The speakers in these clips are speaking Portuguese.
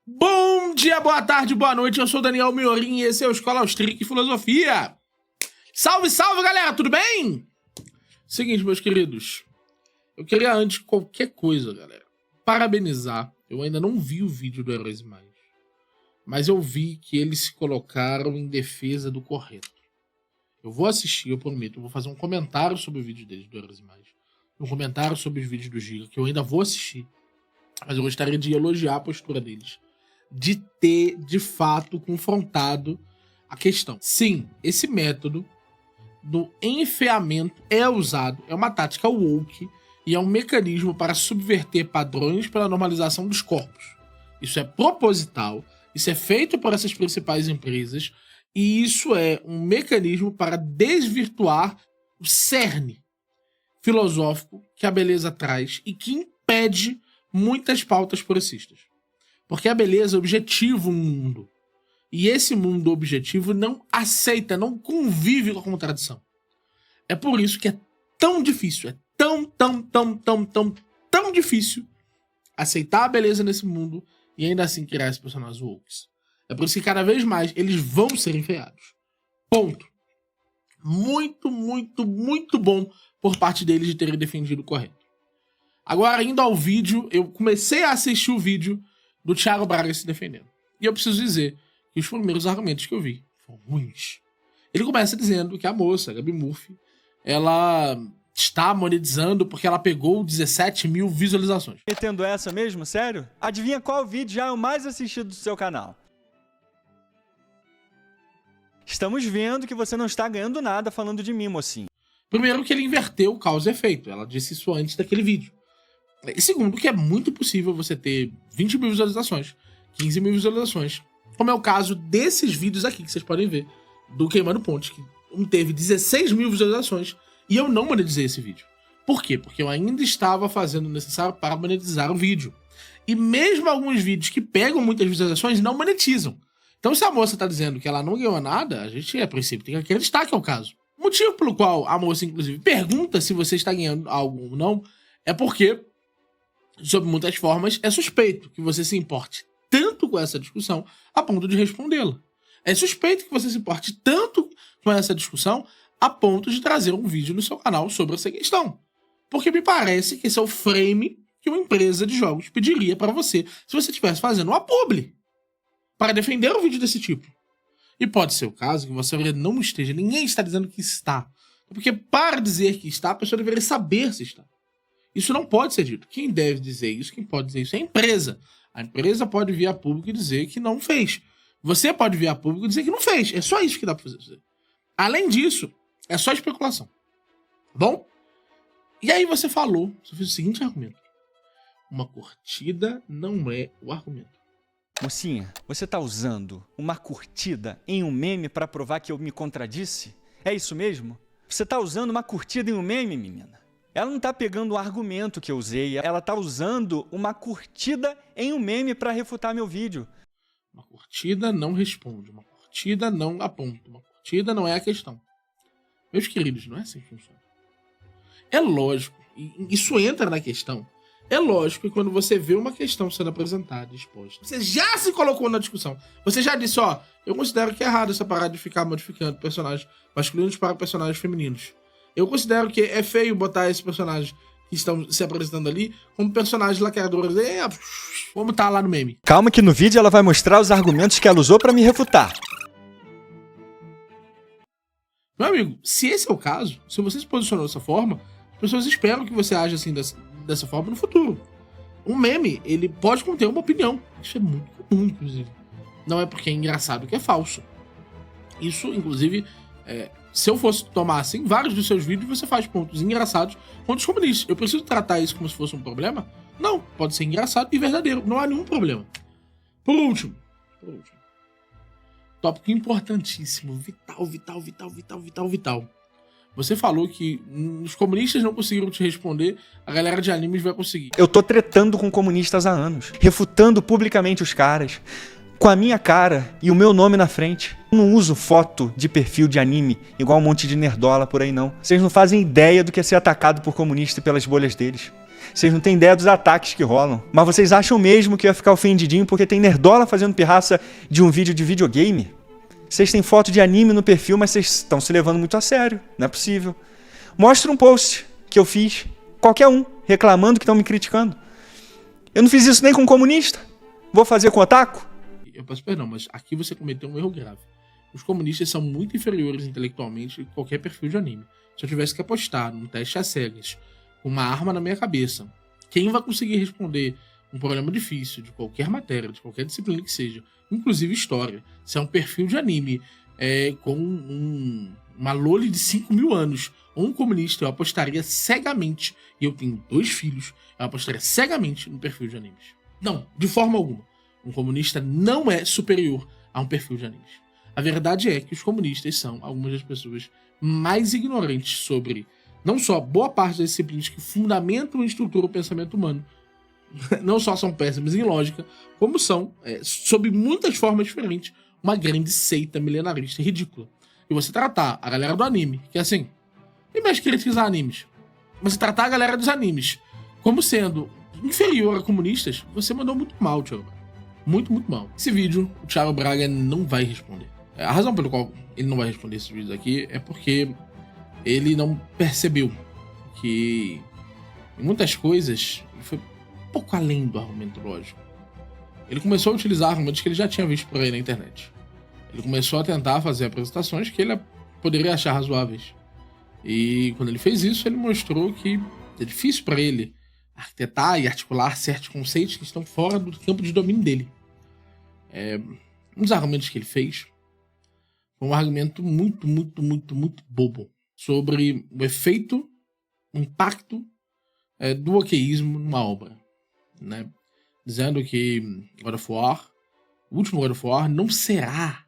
Bom dia, boa tarde, boa noite, eu sou o Daniel Miorim e esse é o Escola Austríaca e Filosofia. Salve, salve, galera, tudo bem? Seguinte, meus queridos, eu queria antes de qualquer coisa, galera, parabenizar. Eu ainda não vi o vídeo do Heróis e Magos, mas eu vi que eles se colocaram em defesa do correto. Eu vou assistir, eu prometo, eu vou fazer um comentário sobre o vídeo deles, do Heróis e Magos, um comentário sobre os vídeos do Giga, que eu ainda vou assistir, mas eu gostaria de elogiar a postura deles, de ter, de fato, confrontado a questão. Sim, esse método do enfeamento é usado, é uma tática woke e é um mecanismo para subverter padrões pela normalização dos corpos. Isso é proposital, isso é feito por essas principais empresas e isso é um mecanismo para desvirtuar o cerne filosófico que a beleza traz e que impede muitas pautas progressistas. Porque a beleza objetiva um mundo. E esse mundo objetivo não aceita, não convive com a contradição. É por isso que é tão difícil, é tão difícil aceitar a beleza nesse mundo e ainda assim criar esses personagens woke. É por isso que cada vez mais eles vão ser enfeiados. Ponto. Muito bom por parte deles de terem defendido o correto. Agora, indo ao vídeo, eu comecei a assistir o vídeo do Thiago Braga se defendendo. E eu preciso dizer que os primeiros argumentos que eu vi foram ruins. Ele começa dizendo que a moça, a Gabi Murphy, ela está monetizando porque ela pegou 17 mil visualizações. Metendo essa mesmo? Sério? Adivinha qual vídeo já é o mais assistido do seu canal? Estamos vendo que você não está ganhando nada falando de mim, mocinho. Primeiro que ele inverteu causa e efeito. Ela disse isso antes daquele vídeo. E segundo, que é muito possível você ter 20 mil visualizações, 15 mil visualizações, como é o caso desses vídeos aqui que vocês podem ver, do Queimando Pontes, que teve 16 mil visualizações e eu não monetizei esse vídeo. Por quê? Porque eu ainda estava fazendo o necessário para monetizar o vídeo. E mesmo alguns vídeos que pegam muitas visualizações não monetizam. Então se a moça está dizendo que ela não ganhou nada, a gente, a princípio, tem que acreditar que é o caso. O motivo pelo qual a moça, inclusive, pergunta se você está ganhando algo ou não é porque, sob muitas formas, é suspeito que você se importe tanto com essa discussão a ponto de respondê-la. É suspeito que você se importe tanto com essa discussão a ponto de trazer um vídeo no seu canal sobre essa questão. Porque me parece que esse é o frame que uma empresa de jogos pediria para você se você estivesse fazendo uma publi para defender um vídeo desse tipo. E pode ser o caso que você não esteja, ninguém está dizendo que está. Porque para dizer que está, a pessoa deveria saber se está. Isso não pode ser dito. Quem deve dizer isso, quem pode dizer isso é a empresa. A empresa pode vir a público e dizer que não fez. Você pode vir a público e dizer que não fez. É só isso que dá pra fazer. Além disso, é só especulação. Bom? E aí você fez o seguinte argumento. Uma curtida não é o argumento. Mocinha, você tá usando uma curtida em um meme para provar que eu me contradisse? É isso mesmo? Você tá usando uma curtida em um meme, menina? Ela não tá pegando o argumento que eu usei, ela tá usando uma curtida em um meme para refutar meu vídeo. Uma curtida não responde, uma curtida não aponta, uma curtida não é a questão. Meus queridos, não é assim que funciona. É lógico, e isso entra na questão, é lógico que quando você vê uma questão sendo apresentada, exposta, você já se colocou na discussão, você já disse, ó, eu considero que é errado essa parada de ficar modificando personagens masculinos para personagens femininos. Eu considero que é feio botar esses personagens que estão se apresentando ali como personagens lacradores. Vamos tá lá no meme. Calma que no vídeo ela vai mostrar os argumentos que ela usou para me refutar. Meu amigo, se esse é o caso, se você se posicionou dessa forma, as pessoas esperam que você age assim dessa forma no futuro. Um meme, ele pode conter uma opinião. Isso é muito comum, inclusive. Não é porque é engraçado que é falso. Isso, inclusive, se eu fosse tomar assim, vários dos seus vídeos você faz pontos engraçados contra os comunistas. Eu preciso tratar isso como se fosse um problema? Não, pode ser engraçado e verdadeiro. Não há nenhum problema. Por último. Tópico importantíssimo. Vital. Você falou que os comunistas não conseguiram te responder, a galera de animes vai conseguir. Eu tô tretando com comunistas há anos, refutando publicamente os caras, com a minha cara e o meu nome na frente. Eu não uso foto de perfil de anime igual um monte de nerdola por aí não. Vocês não fazem ideia do que é ser atacado por comunista e pelas bolhas deles. Vocês não têm ideia dos ataques que rolam. Mas vocês acham mesmo que eu ia ficar ofendidinho porque tem nerdola fazendo pirraça de um vídeo de videogame? Vocês têm foto de anime no perfil, mas vocês estão se levando muito a sério. Não é possível. Mostra um post que eu fiz, qualquer um, reclamando que estão me criticando. Eu não fiz isso nem com comunista. Vou fazer com otaku? Eu peço perdão, mas aqui você cometeu um erro grave. Os comunistas são muito inferiores intelectualmente a qualquer perfil de anime. Se eu tivesse que apostar num teste às cegas, com uma arma na minha cabeça, quem vai conseguir responder um problema difícil de qualquer matéria, de qualquer disciplina que seja, inclusive história, se é um perfil de anime com uma loli de 5.000 anos, ou um comunista, eu apostaria cegamente, e eu tenho 2 filhos, eu apostaria cegamente no perfil de animes. Não, de forma alguma. Um comunista não é superior a um perfil de animes. A verdade é que os comunistas são algumas das pessoas mais ignorantes sobre não só boa parte das disciplinas que fundamentam e estruturam o pensamento humano, não só são péssimas em lógica, como são, sob muitas formas diferentes, uma grande seita milenarista e ridícula. E você tratar a galera do anime, que é assim, e mais criticar animes, você tratar a galera dos animes como sendo inferior a comunistas, você mandou muito mal, Thiago Braga. Muito, muito mal. Esse vídeo, o Thiago Braga não vai responder. A razão pelo qual ele não vai responder esses vídeos aqui é porque ele não percebeu que em muitas coisas ele foi um pouco além do argumento lógico. Ele começou a utilizar argumentos que ele já tinha visto por aí na internet. Ele começou a tentar fazer apresentações que ele poderia achar razoáveis. E quando ele fez isso, ele mostrou que é difícil para ele arquitetar e articular certos conceitos que estão fora do campo de domínio dele. Um dos argumentos que ele fez foi um argumento muito, muito, muito, muito bobo sobre o efeito, o impacto do wokeísmo numa obra, né? Dizendo que God of War, o último God of War, não será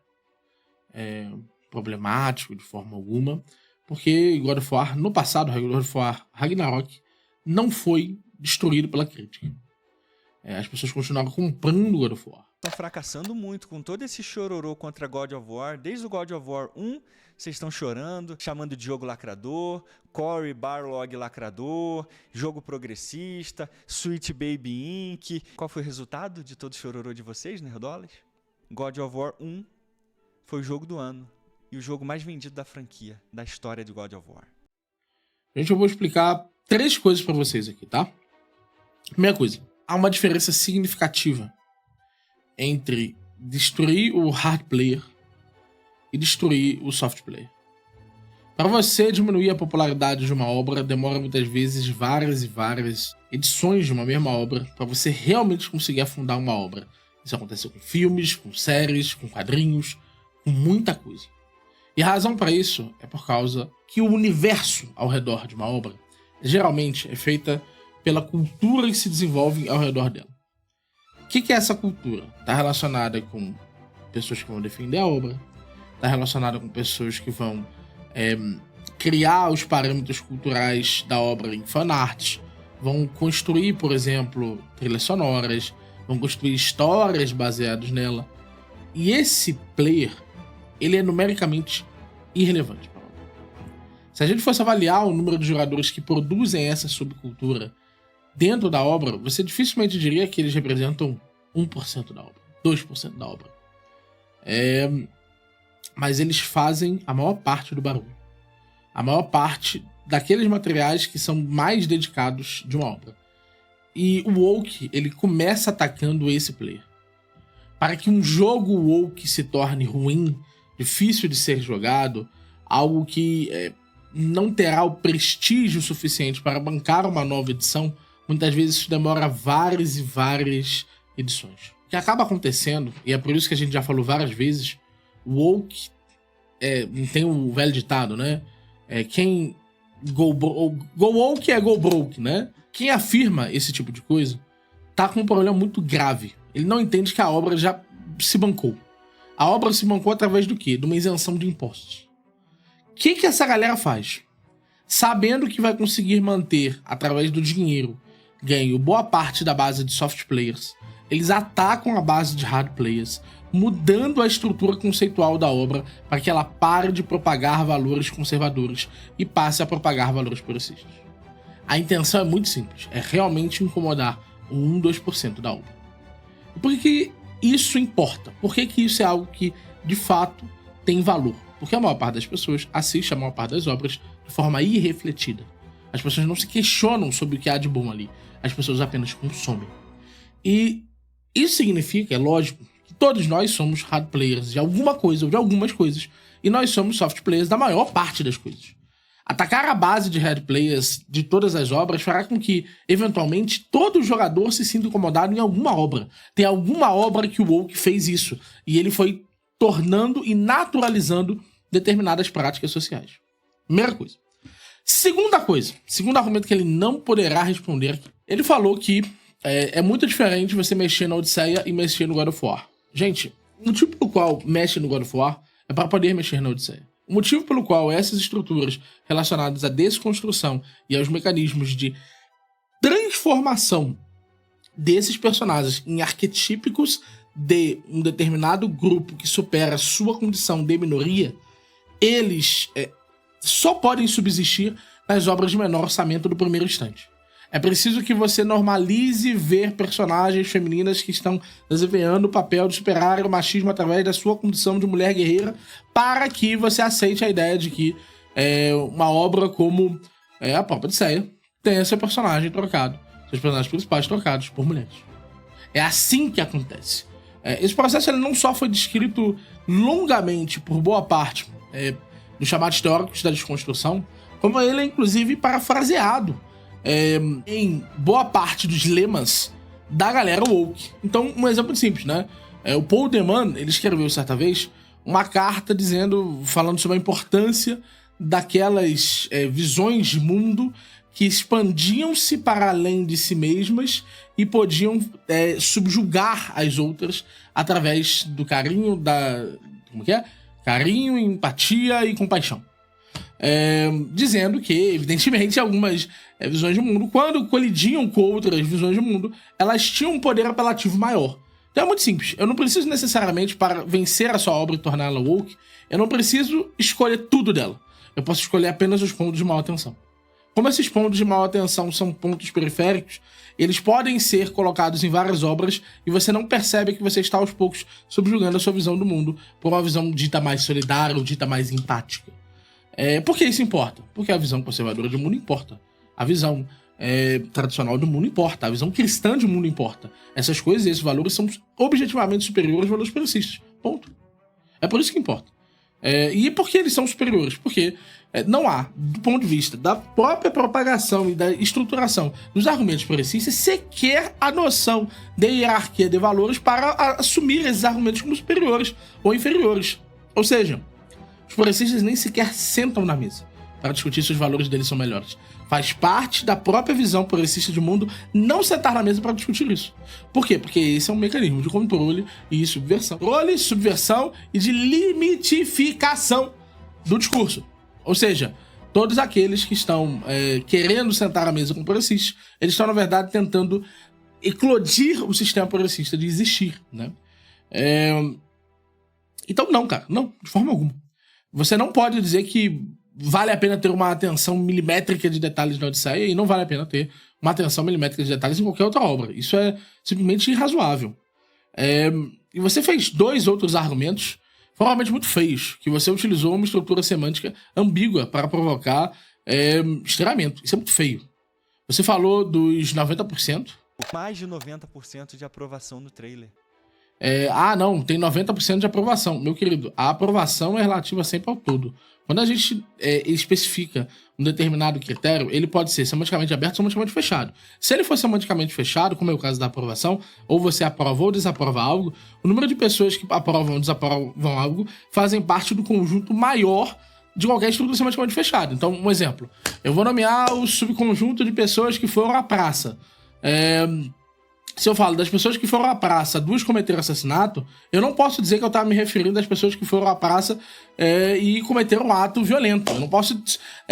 problemático de forma alguma, porque God of War, no passado, God of War Ragnarok, não foi destruído pela crítica. As pessoas continuaram comprando God of War. Estão fracassando muito com todo esse chororô contra God of War. Desde o God of War 1, vocês estão chorando, chamando de jogo lacrador, Cory Barlog lacrador, jogo progressista, Sweet Baby Inc. Qual foi o resultado de todo o chororô de vocês, nerdolas? God of War 1 foi o jogo do ano e o jogo mais vendido da franquia, da história de God of War. Gente, eu vou explicar 3 coisas pra vocês aqui, tá? Primeira coisa, há uma diferença significativa entre destruir o hard player e destruir o soft player. Para você diminuir a popularidade de uma obra, demora muitas vezes várias e várias edições de uma mesma obra para você realmente conseguir afundar uma obra. Isso aconteceu com filmes, com séries, com quadrinhos, com muita coisa. E a razão para isso é por causa que o universo ao redor de uma obra geralmente é feita pela cultura que se desenvolve ao redor dela. O que é essa cultura? Está relacionada com pessoas que vão defender a obra, está relacionada com pessoas que vão criar os parâmetros culturais da obra em fanart, vão construir, por exemplo, trilhas sonoras, vão construir histórias baseadas nela. E esse player, ele é numericamente irrelevante para a obra. Se a gente fosse avaliar o número de jogadores que produzem essa subcultura dentro da obra, você dificilmente diria que eles representam 1% da obra, 2% da obra. Mas eles fazem a maior parte do barulho. A maior parte daqueles materiais que são mais dedicados de uma obra. E o woke, ele começa atacando esse player. Para que um jogo woke se torne ruim, difícil de ser jogado, algo que não terá o prestígio suficiente para bancar uma nova edição, muitas vezes isso demora várias e várias edições. O que acaba acontecendo, e é por isso que a gente já falou várias vezes, woke, tem o velho ditado, né? Quem go woke é go broke, né? Quem afirma esse tipo de coisa tá com um problema muito grave. Ele não entende que a obra já se bancou. A obra se bancou através do quê? De uma isenção de impostos. O que essa galera faz? Sabendo que vai conseguir manter, através do dinheiro ganho, boa parte da base de soft players, eles atacam a base de hard players, mudando a estrutura conceitual da obra para que ela pare de propagar valores conservadores e passe a propagar valores progressistas. a intenção é muito simples. É realmente incomodar o 1, 2% da obra. E por que isso importa? Por que isso é algo que, de fato, tem valor? Porque a maior parte das pessoas assiste a maior parte das obras de forma irrefletida. As pessoas não se questionam sobre o que há de bom ali. As pessoas apenas consomem. E isso significa, é lógico, que todos nós somos hard players de alguma coisa ou de algumas coisas. E nós somos soft players da maior parte das coisas. Atacar a base de hard players de todas as obras fará com que, eventualmente, todo jogador se sinta incomodado em alguma obra. Tem alguma obra que o Woke fez isso. E ele foi tornando e naturalizando determinadas práticas sociais. Primeira coisa. Segunda coisa. Segundo argumento que ele não poderá responder. Ele falou que é muito diferente você mexer na Odisseia e mexer no God of War. Gente, o motivo pelo qual mexe no God of War é para poder mexer na Odisseia. O motivo pelo qual essas estruturas relacionadas à desconstrução e aos mecanismos de transformação desses personagens em arquetípicos de um determinado grupo que supera sua condição de minoria, eles só podem subsistir nas obras de menor orçamento do primeiro instante. É preciso que você normalize ver personagens femininas que estão desempenhando o papel de superar o machismo através da sua condição de mulher guerreira para que você aceite a ideia de que uma obra como a própria Odisseia tenha seu personagem trocado, seus personagens principais trocados por mulheres. É assim que acontece. Esse processo ele não só foi descrito longamente por boa parte dos chamados teóricos da desconstrução, como ele é inclusive parafraseado em boa parte dos lemas da galera woke. Então, um exemplo simples, né? O Paul Deman, ele escreveu certa vez uma carta falando sobre a importância daquelas visões de mundo que expandiam-se para além de si mesmas e podiam subjugar as outras através do carinho, carinho, empatia e compaixão. Dizendo que, evidentemente, algumas visões de mundo, quando colidiam com outras visões de mundo, elas tinham um poder apelativo maior. Então é muito simples. Eu não preciso necessariamente, para vencer a sua obra e torná-la woke, eu não preciso escolher tudo dela. Eu posso escolher apenas os pontos de maior atenção. Como esses pontos de maior atenção são pontos periféricos, eles podem ser colocados em várias obras e você não percebe que você está aos poucos subjugando a sua visão do mundo por uma visão dita mais solidária ou dita mais empática. Por que isso importa? Porque a visão conservadora do mundo importa. A visão tradicional do mundo importa. A visão cristã do mundo importa. Essas coisas e esses valores são objetivamente superiores aos valores progressistas. Ponto. É por isso que importa. E por que eles são superiores? Porque não há, do ponto de vista da própria propagação e da estruturação dos argumentos progressistas, sequer a noção de hierarquia de valores para assumir esses argumentos como superiores ou inferiores. Ou seja, os progressistas nem sequer sentam na mesa para discutir se os valores deles são melhores. Faz parte da própria visão progressista do mundo não sentar na mesa para discutir isso. Por quê? Porque esse é um mecanismo de controle e subversão. Controle, subversão e de limitificação do discurso. Ou seja, todos aqueles que estão querendo sentar à mesa com progressistas, eles estão, na verdade, tentando eclodir o sistema progressista de existir, né? Então, não, cara. Não, de forma alguma. Você não pode dizer que vale a pena ter uma atenção milimétrica de detalhes na Odisseia e não vale a pena ter uma atenção milimétrica de detalhes em qualquer outra obra. Isso é simplesmente irrazoável. E você fez 2 outros argumentos formalmente muito feios, que você utilizou uma estrutura semântica ambígua para provocar estranhamento. Isso é muito feio. Você falou dos 90%. Mais de 90% de aprovação no trailer. Não, tem 90% de aprovação. Meu querido, a aprovação é relativa sempre ao todo. Quando a gente especifica um determinado critério, ele pode ser semanticamente aberto ou semanticamente fechado. Se ele for semanticamente fechado, como é o caso da aprovação, ou você aprova ou desaprova algo, o número de pessoas que aprovam ou desaprovam algo fazem parte do conjunto maior de qualquer estrutura semanticamente fechada. Então, um exemplo. Eu vou nomear o subconjunto de pessoas que foram à praça. Se eu falo das pessoas que foram à praça, 2 cometeram assassinato, eu não posso dizer que eu estava me referindo às pessoas que foram à praça e cometeram um ato violento. Eu não posso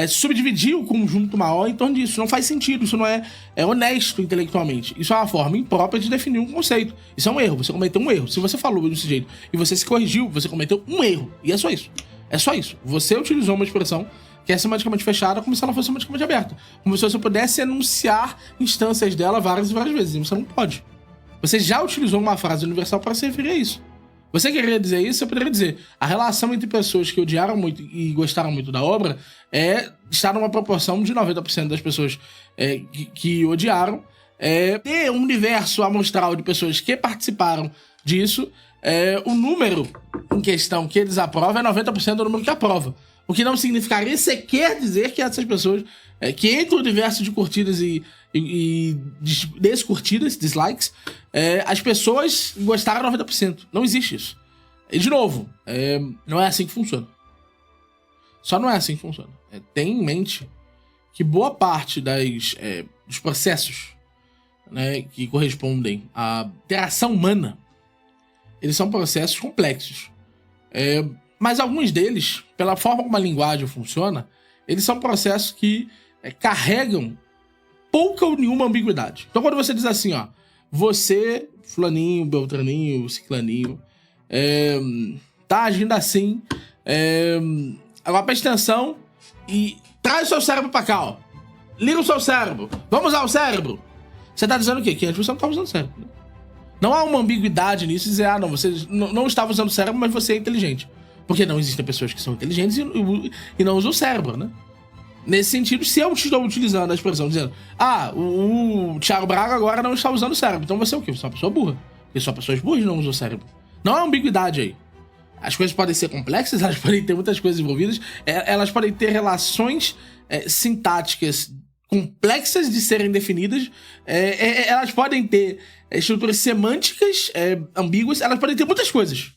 subdividir o conjunto maior em torno disso. Não faz sentido, isso não é honesto intelectualmente. Isso é uma forma imprópria de definir um conceito. Isso é um erro, você cometeu um erro. Se você falou desse jeito e você se corrigiu, você cometeu um erro. E é só isso. É só isso. Você utilizou uma expressão que é semanticamente fechada, como se ela fosse semanticamente aberta. Como se você pudesse enunciar instâncias dela várias e várias vezes. E você não pode. Você já utilizou uma frase universal para se referir a isso. Você queria dizer isso, você poderia dizer: a relação entre pessoas que odiaram muito e gostaram muito da obra está numa proporção de 90% das pessoas que odiaram. Ter um universo amostral de pessoas que participaram disso, o número em questão que eles aprovam é 90% do número que aprova. O que não significaria sequer dizer que essas pessoas, que entre o universo de curtidas e descurtidas, dislikes, as pessoas gostaram 90%. Não existe isso. E, de novo, não é assim que funciona. Só não é assim que funciona. Tenha em mente que boa parte dos processos, né, que correspondem à interação humana, eles são processos complexos. Mas alguns deles, pela forma como a linguagem funciona, eles são processos que carregam pouca ou nenhuma ambiguidade. Então, quando você diz assim, ó, você, fulaninho, beltraninho, ciclaninho, tá agindo assim, agora preste atenção e traz o seu cérebro pra cá, ó. Liga o seu cérebro. Vamos usar o cérebro. Você tá dizendo o quê? Que antes você não tava usando o cérebro. Né? Não há uma ambiguidade nisso de dizer, não, você não estava usando o cérebro, mas você é inteligente. Porque não existem pessoas que são inteligentes e não usam o cérebro, né? Nesse sentido, se eu estou utilizando a expressão dizendo, o Thiago Braga agora não está usando o cérebro, então você é o quê? Você é uma pessoa burra. Porque só pessoas burras não usam o cérebro. Não há ambiguidade aí. As coisas podem ser complexas, elas podem ter muitas coisas envolvidas, elas podem ter relações sintáticas complexas de serem definidas, elas podem ter estruturas semânticas ambíguas, elas podem ter muitas coisas.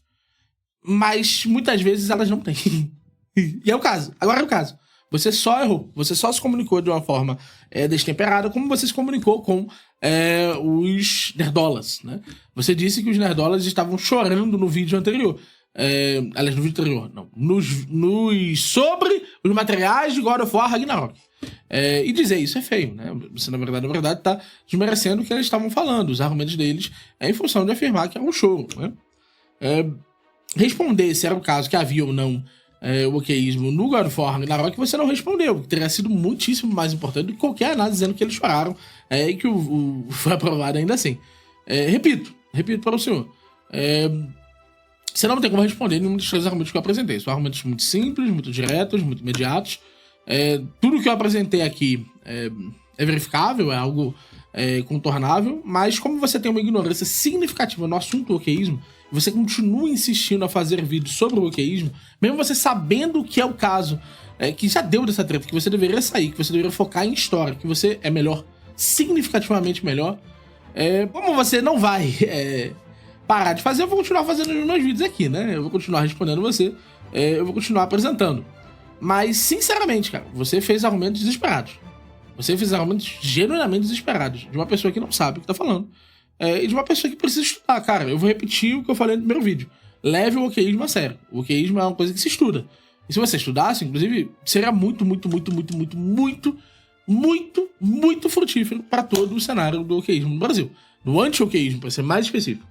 Mas muitas vezes elas não têm. E é o caso. Agora é o caso. Você só errou. Você só se comunicou de uma forma destemperada, como você se comunicou com os nerdolas, né? Você disse que os nerdolas estavam chorando no vídeo anterior. Aliás, no vídeo anterior, não. Sobre os materiais de God of War Ragnarok. E dizer isso é feio, né? Você, na verdade, tá desmerecendo o que eles estavam falando, os argumentos deles, em função de afirmar que é um show, né? Responder se era o caso que havia ou não o okeísmo no God of War Ragnarok, você não respondeu, que teria sido muitíssimo mais importante do que qualquer análise dizendo que eles choraram e que foi aprovado ainda assim. Repito para o senhor. Você não tem como responder nenhum dos três argumentos que eu apresentei. São argumentos muito simples, muito diretos, muito imediatos. Tudo que eu apresentei aqui é verificável, é algo contornável, mas como você tem uma ignorância significativa no assunto okeísmo, você continua insistindo a fazer vídeos sobre o okeísmo, mesmo você sabendo que é o caso, que já deu dessa treta, que você deveria sair, que você deveria focar em história, que você é melhor, significativamente melhor, como você não vai parar de fazer, eu vou continuar fazendo os meus vídeos aqui, né? Eu vou continuar respondendo você, eu vou continuar apresentando. Mas, sinceramente, cara, você fez argumentos desesperados. Você fez argumentos genuinamente desesperados. De uma pessoa que não sabe o que tá falando. E de uma pessoa que precisa estudar, cara. Eu vou repetir o que eu falei no primeiro vídeo. Leve o okeísmo a sério. O okeísmo é uma coisa que se estuda. E se você estudasse, inclusive, seria muito frutífero para todo o cenário do okeísmo no Brasil. Do anti-okeísmo, para ser mais específico.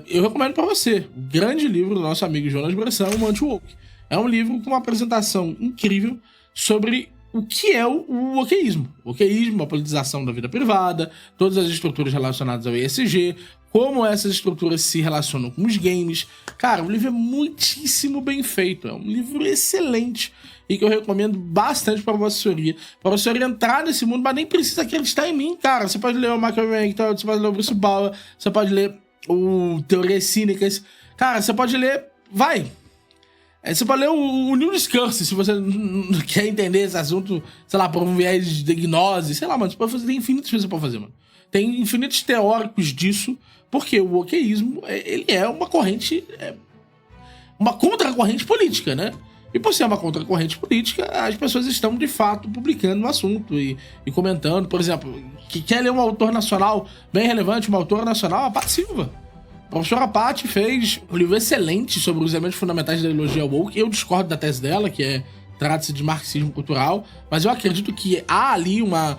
Eu recomendo para você o grande livro do nosso amigo Jonas Bressan, o Anti-Woke. É um livro com uma apresentação incrível sobre o que é o okeísmo. O okeísmo, a politização da vida privada, todas as estruturas relacionadas ao ESG, como essas estruturas se relacionam com os games. Cara, o livro é muitíssimo bem feito, é um livro excelente e que eu recomendo bastante para a assessoria. Para a assessoria entrar nesse mundo, mas nem precisa acreditar em mim, cara. Você pode ler o Michael Rankton, você pode ler o Bruce Bauer, você pode ler o Teorias Cínicas. Cara, você pode ler... Você pode ler o New Discourse, se você não quer entender esse assunto, sei lá, por um viés de gnose, sei lá, mano, você pode fazer, tem infinitas coisas que você pode fazer, mano. Tem infinitos teóricos disso, porque o okeísmo, ele é uma corrente, uma contracorrente política, né? E por ser uma contracorrente política, as pessoas estão, de fato, publicando no assunto e comentando, por exemplo, que quer ler um autor nacional bem relevante, uma autora nacional, a Paty Silva. A professora Paty fez um livro excelente sobre os elementos fundamentais da ideologia woke. Eu discordo da tese dela, que trata-se de marxismo cultural, mas eu acredito que há ali uma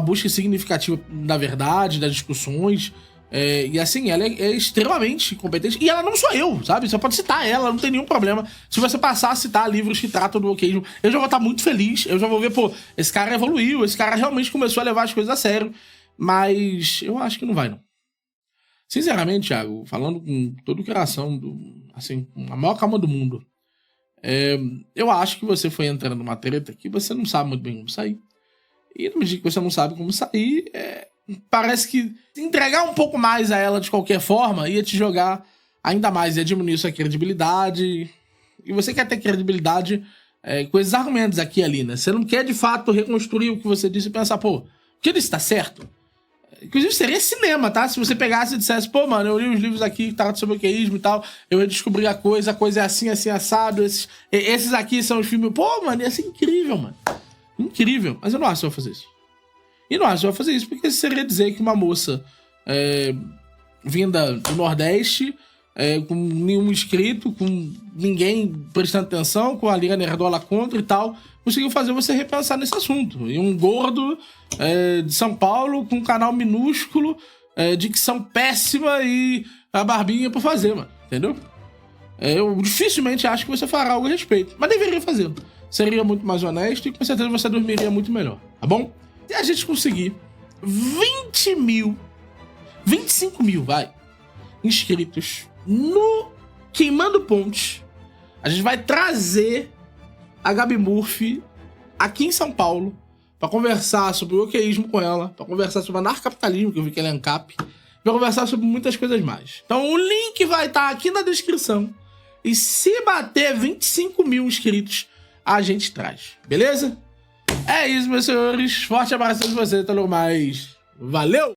busca significativa da verdade, das discussões, E assim, ela é extremamente competente. E ela não sou eu, sabe? Você pode citar ela, não tem nenhum problema. Se você passar a citar livros que tratam do wokeismo, eu já vou estar muito feliz. Eu já vou ver, pô, esse cara evoluiu, esse cara realmente começou a levar as coisas a sério. Mas eu acho que não vai, não. Sinceramente, Thiago, falando com todo o coração, assim, com a maior calma do mundo, eu acho que você foi entrando numa treta que você não sabe muito bem como sair. E no medida que você não sabe como sair, parece que entregar um pouco mais a ela de qualquer forma ia te jogar ainda mais, ia diminuir sua credibilidade. E você quer ter credibilidade com esses argumentos aqui e ali, né? Você não quer de fato reconstruir o que você disse e pensar, pô, o que ele está certo? Inclusive seria cinema, tá? Se você pegasse e dissesse, pô, mano, eu li os livros aqui que tratam sobre o wokeismo e tal, eu redescobri a coisa é assim, assim, assado, esses aqui são os filmes. Pô, mano, ia ser incrível, mano. Incrível. Mas eu não acho que você vai fazer isso. E não acho que você vai fazer isso porque seria dizer que uma moça vinda do Nordeste, com nenhum inscrito, com ninguém prestando atenção, com a Liga Nerdola contra e tal, conseguiu fazer você repensar nesse assunto. E um gordo de São Paulo, com um canal minúsculo, dicção péssima e a barbinha pra fazer, mano. Entendeu? Eu dificilmente acho que você fará algo a respeito, mas deveria fazer. Seria muito mais honesto e com certeza você dormiria muito melhor, tá bom? Se a gente conseguir 25 mil, vai, inscritos no Queimando Pontes, a gente vai trazer a Gabi Murphy aqui em São Paulo pra conversar sobre o wokeismo com ela, pra conversar sobre anarcapitalismo, que eu vi que ela é ANCAP, pra conversar sobre muitas coisas mais. Então o link vai estar aqui na descrição e se bater 25 mil inscritos, a gente traz, beleza? É isso, meus senhores. Forte abraço a vocês, até logo mais. Valeu!